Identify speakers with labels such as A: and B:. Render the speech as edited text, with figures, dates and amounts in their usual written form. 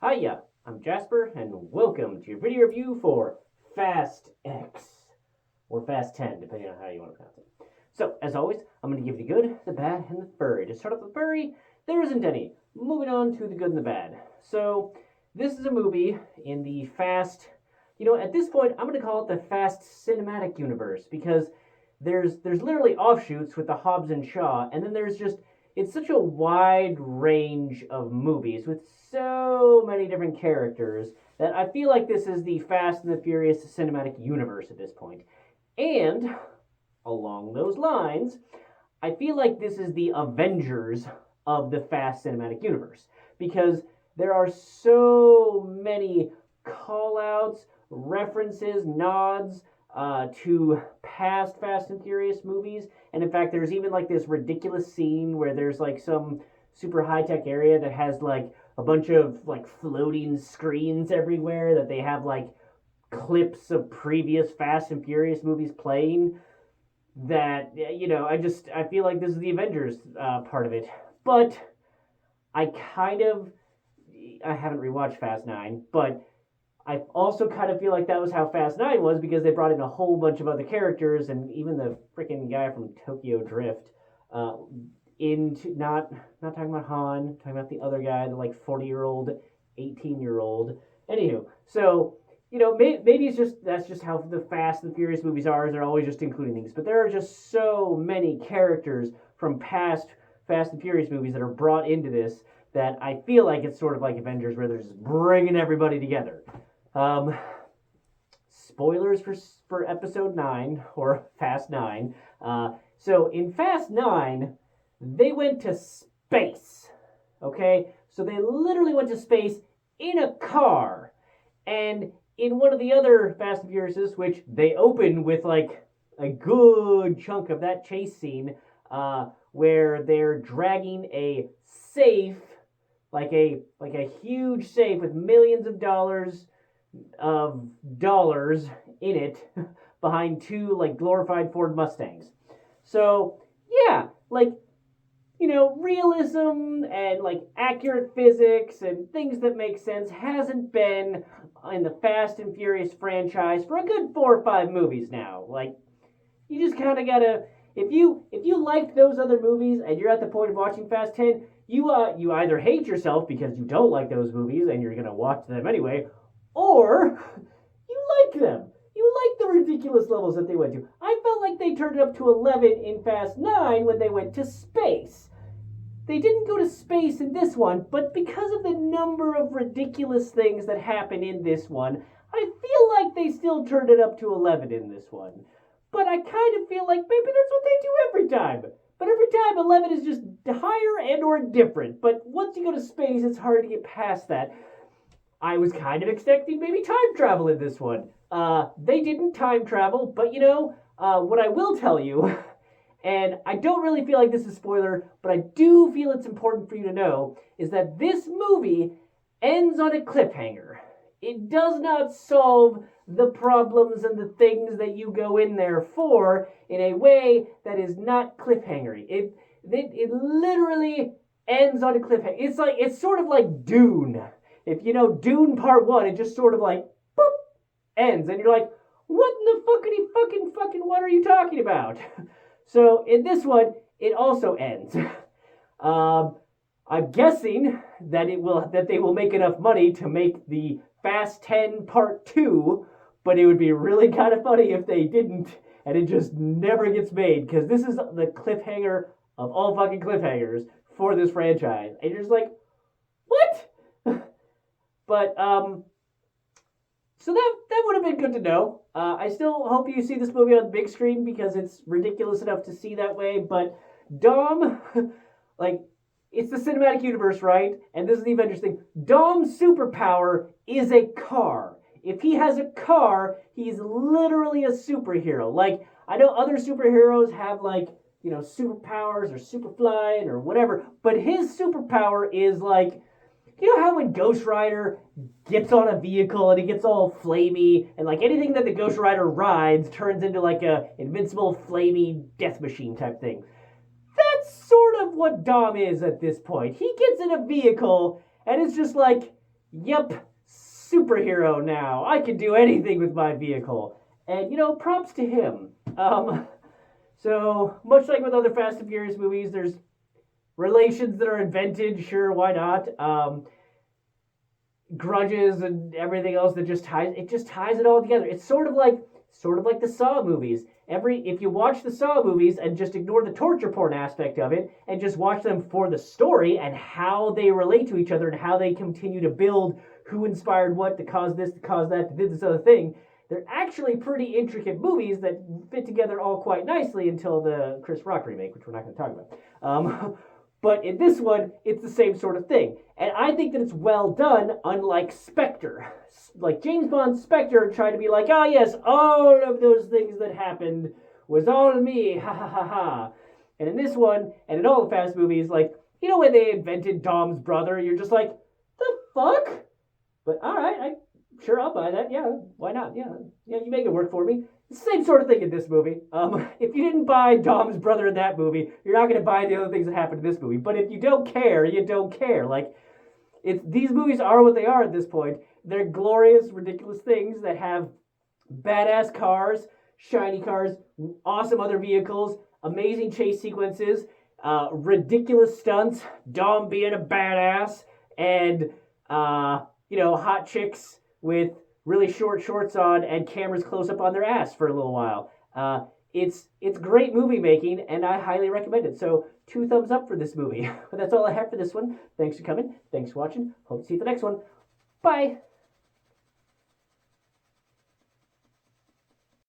A: Hiya, I'm Jasper, and welcome to your video review for Fast X, or Fast 10, depending on how you want to pronounce it. So, as always, I'm going to give you the good, the bad, and the furry. To start off with the furry, there isn't any. Moving on to the good and the bad. So, this is a movie in the Fast, at this point, I'm going to call it the Fast Cinematic Universe, because there's literally offshoots with the Hobbs and Shaw, and then there's just it's such a wide range of movies with so many different characters that I feel like this is the Fast and the Furious cinematic universe at this point. And along those lines, I feel like this is the Avengers of the Fast cinematic universe because there are so many call outs, references, nods to past Fast and Furious movies. And in fact, there's even like this ridiculous scene where there's like some super high tech area that has like a bunch of like floating screens everywhere that they have like clips of previous Fast and Furious movies playing. That I feel like this is the Avengers part of it, but I kind of I haven't rewatched Fast Nine, but I also kind of feel like that was how Fast Nine was because they brought in a whole bunch of other characters and even the freaking guy from Tokyo Drift. Uh, into not talking about Han, talking about the other guy, the like 40-year-old, 18-year-old. Anywho, so maybe it's just that's just how the Fast and Furious movies are. Is they're always just including things, but there are just so many characters from past Fast and Furious movies that are brought into this that I feel like it's sort of like Avengers, where they're just bringing everybody together. Um, Spoilers for Episode 9 or Fast 9. So in Fast 9, they went to space. Okay, so they literally went to space in a car, and in one of the other Fast and Furiouses, which they open with like a good chunk of that chase scene, where they're dragging a safe, like a huge safe with millions of dollars in it behind two like glorified Ford Mustangs. So yeah, like realism and like accurate physics and things that make sense hasn't been in the Fast and Furious franchise for a good 4 or 5 movies now. Like you just kind of gotta if you liked those other movies and you're at the point of watching Fast 10, you either hate yourself because you don't like those movies and you're gonna watch them anyway, or you like them. You like the ridiculous levels that they went to. I felt like they turned it up to 11 in Fast 9 when they went to space. They didn't go to space in this one, but because of the number of ridiculous things that happen in this one, I feel like they still turned it up to 11 in this one. But I kind of feel like maybe that's what they do every time. But every time 11 is just higher and or different. But once you go to space, it's hard to get past that. I was kind of expecting maybe time travel in this one. They didn't time travel, but what I will tell you, and I don't really feel like this is a spoiler, but I do feel it's important for you to know, is that this movie ends on a cliffhanger. It does not solve the problems and the things that you go in there for in a way that is not cliffhangery. It literally ends on a cliffhanger. It's sort of like Dune. If you know Dune Part 1, it just sort of like boop ends, and you're like, what in the fucking what are you talking about? So in this one, it also ends. I'm guessing that they will make enough money to make the Fast 10 Part 2, but it would be really kind of funny if they didn't, and it just never gets made, because this is the cliffhanger of all fucking cliffhangers for this franchise. And you're just like, what? But so that would have been good to know. I still hope you see this movie on the big screen because it's ridiculous enough to see that way. But Dom, like, it's the cinematic universe, right? And this is the Avengers thing. Dom's superpower is a car. If he has a car, he's literally a superhero. Like, I know other superheroes have like superpowers or super flying or whatever, but his superpower is like, you know how when Ghost Rider gets on a vehicle and he gets all flamey and like anything that the Ghost Rider rides turns into like a invincible flamey death machine type thing? That's sort of what Dom is at this point. He gets in a vehicle and it's just like yep, superhero now. I can do anything with my vehicle. And, props to him. So, much like with other Fast and Furious movies, there's relations that are invented, sure, why not? Grudges and everything else that just ties it all together. It's sort of like the Saw movies. If you watch the Saw movies and just ignore the torture porn aspect of it and just watch them for the story and how they relate to each other and how they continue to build who inspired what to cause this, to cause that, to do this other thing, they're actually pretty intricate movies that fit together all quite nicely until the Chris Rock remake, which we're not going to talk about. But in this one, it's the same sort of thing. And I think that it's well done, unlike Spectre. Like James Bond's Spectre tried to be like, oh yes, all of those things that happened was all me, ha ha ha ha. And in this one, and in all the Fast movies, like, when they invented Dom's brother, you're just like, the fuck? But alright, sure, I'll buy that, yeah, why not, yeah, you make it work for me. Same sort of thing in this movie. If you didn't buy Dom's brother in that movie, you're not going to buy the other things that happen in this movie. But if you don't care, you don't care. Like, these movies are what they are at this point. They're glorious, ridiculous things that have badass cars, shiny cars, awesome other vehicles, amazing chase sequences, ridiculous stunts, Dom being a badass, and, hot chicks with really short shorts on and cameras close up on their ass for a little while. It's great movie making, and I highly recommend it. So 2 thumbs up for this movie. But that's all I have for this one. Thanks for coming. Thanks for watching. Hope to see you at the next one. Bye.